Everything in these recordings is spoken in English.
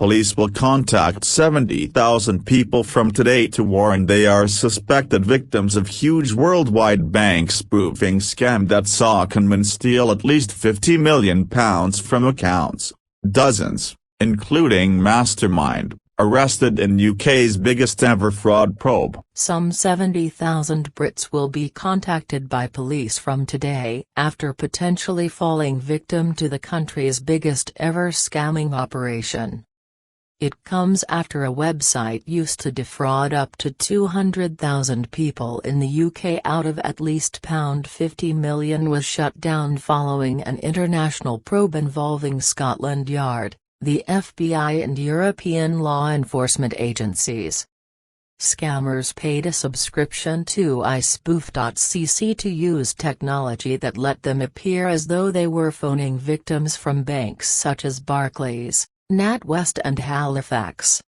police will contact 70,000 people from today to warn they are suspected victims of huge worldwide bank spoofing scam that saw conmen steal at least £50 million from accounts. Dozens, including Mastermind, arrested in UK's biggest ever fraud probe. Some 70,000 Brits will be contacted by police from today after potentially falling victim to the country's biggest ever scamming operation. It comes after a website used to defraud up to 200,000 people in the UK out of at least £50 million was shut down following an international probe involving Scotland Yard, the FBI and European law enforcement agencies. Scammers paid a subscription to iSpoof.cc to use technology that let them appear as though they were phoning victims from banks such as Barclays, NatWest and Halifax.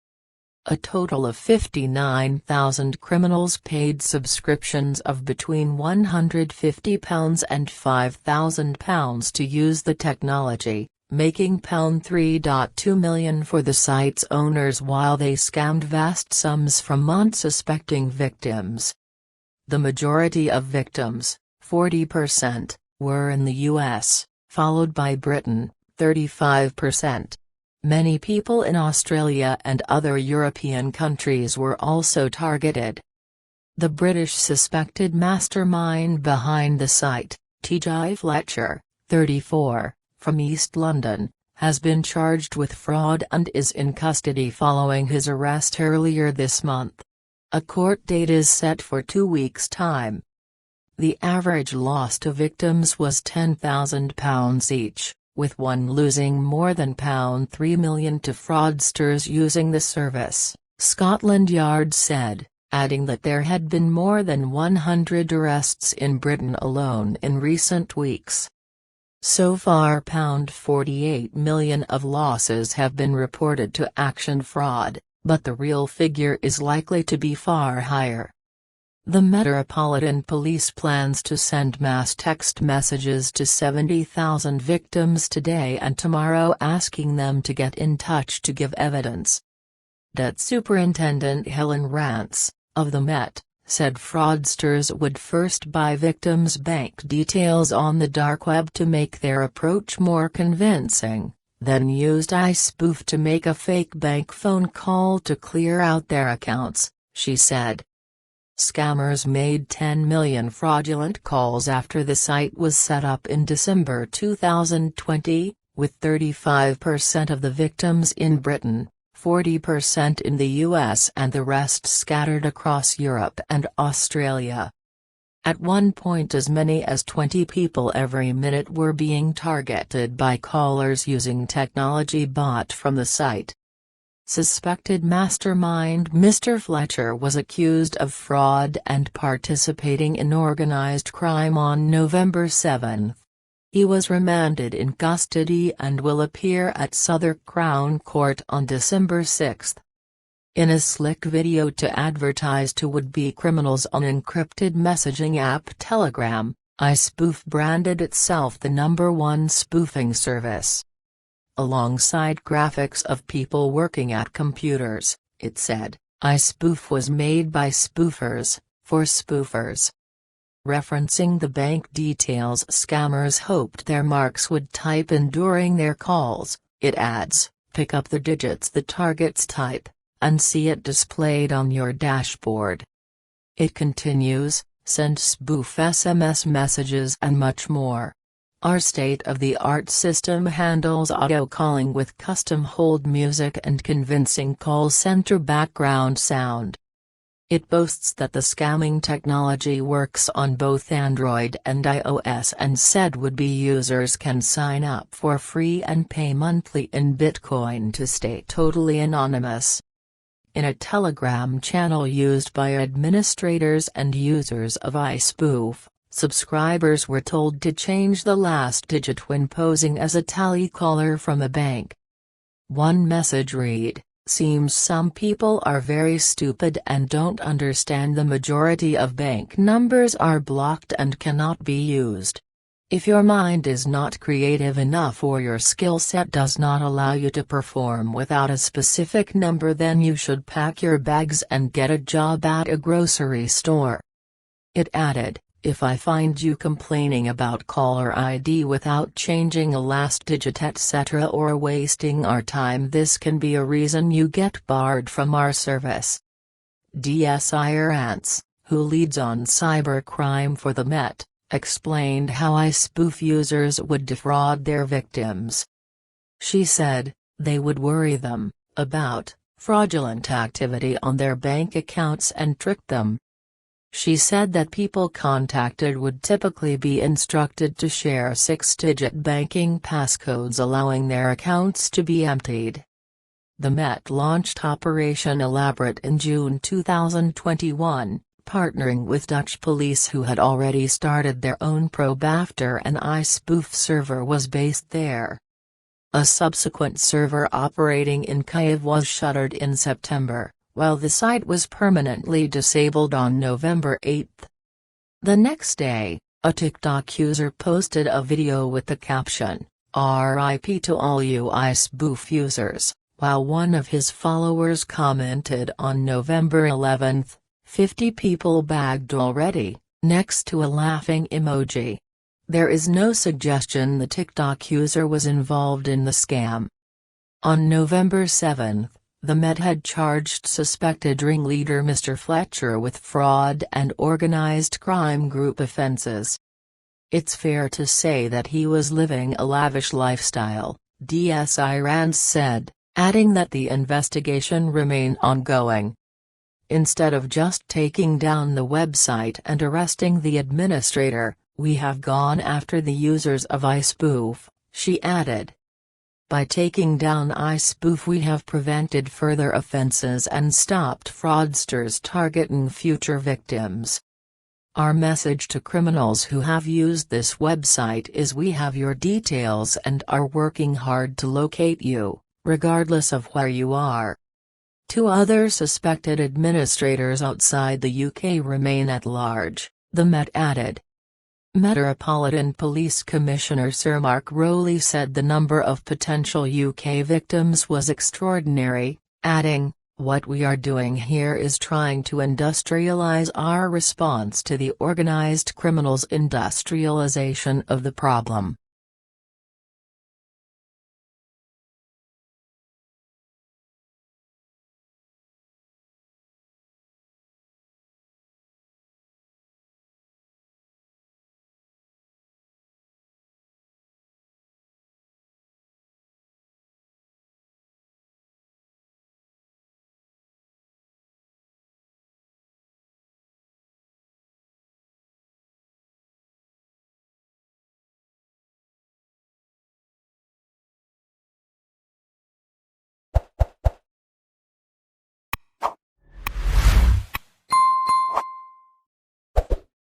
A total of 59,000 criminals paid subscriptions of between £150 and £5,000 to use the technology, making £3.2 million for the site's owners while they scammed vast sums from unsuspecting victims. The majority of victims, 40%, were in the US, followed by Britain, 35%. Many people in Australia and other European countries were also targeted. The British suspected mastermind behind the site, T.J. Fletcher, 34, from East London, has been charged with fraud and is in custody following his arrest earlier this month. A court date is set for 2 weeks' time. The average loss to victims was £10,000 each, with one losing more than £3 million to fraudsters using the service, Scotland Yard said, adding that there had been more than 100 arrests in Britain alone in recent weeks. So far £48 million of losses have been reported to Action Fraud, but the real figure is likely to be far higher. The Metropolitan Police plans to send mass text messages to 70,000 victims today and tomorrow asking them to get in touch to give evidence. Dat Superintendent Helen Rance, of the Met, said fraudsters would first buy victims' bank details on the dark web to make their approach more convincing, then used iSpoof to make a fake bank phone call to clear out their accounts, she said. Scammers made 10 million fraudulent calls after the site was set up in December 2020, with 35% of the victims in Britain, 40% in the US and the rest scattered across Europe and Australia. At one point as many as 20 people every minute were being targeted by callers using technology bought from the site. Suspected mastermind Mr. Fletcher was accused of fraud and participating in organized crime on November 7. He was remanded in custody and will appear at Southwark Crown Court on December 6. In a slick video to advertise to would-be criminals on encrypted messaging app Telegram, iSpoof branded itself the #1 spoofing service. Alongside graphics of people working at computers, it said, iSpoof was made by spoofers, for spoofers. Referencing the bank details scammers hoped their marks would type in during their calls, it adds, pick up the digits the targets type, and see it displayed on your dashboard. It continues, send spoof SMS messages and much more. Our state-of-the-art system handles auto calling with custom hold music and convincing call center background sound. It boasts that the scamming technology works on both Android and iOS and said would-be users can sign up for free and pay monthly in Bitcoin to stay totally anonymous. In a Telegram channel used by administrators and users of iSpoof, subscribers were told to change the last digit when posing as a tally caller from a bank. One message read, "Seems some people are very stupid and don't understand the majority of bank numbers are blocked and cannot be used. If your mind is not creative enough or your skill set does not allow you to perform without a specific number, then you should pack your bags and get a job at a grocery store. It added, if I find you complaining about caller ID without changing a last digit etc. or wasting our time, this can be a reason you get barred from our service. DSI Rance, who leads on cybercrime for the Met, explained how iSpoof users would defraud their victims. She said, they would worry them about fraudulent activity on their bank accounts and trick them. She said that people contacted would typically be instructed to share 6-digit banking passcodes, allowing their accounts to be emptied. The Met launched Operation Elaborate in June 2021, partnering with Dutch police who had already started their own probe after an iSpoof server was based there. A subsequent server operating in Kyiv was shuttered in September, while the site was permanently disabled on November 8. The next day, a TikTok user posted a video with the caption, "RIP to all you iSpoof users," while one of his followers commented on November 11, 50 people bagged already, next to a laughing emoji. There is no suggestion the TikTok user was involved in the scam. On November 7, the Met had charged suspected ringleader Mr. Fletcher with fraud and organized crime group offenses. It's fair to say that he was living a lavish lifestyle, DSI Rance said, adding that the investigation remained ongoing. Instead of just taking down the website and arresting the administrator, we have gone after the users of iSpoof, she added. By taking down iSpoof, we have prevented further offenses and stopped fraudsters targeting future victims. Our message to criminals who have used this website is we have your details and are working hard to locate you, regardless of where you are. 2 other suspected administrators outside the UK remain at large, the Met added. Metropolitan Police Commissioner Sir Mark Rowley said the number of potential UK victims was extraordinary, adding, "What we are doing here is trying to industrialise our response to the organised criminals' industrialisation of the problem."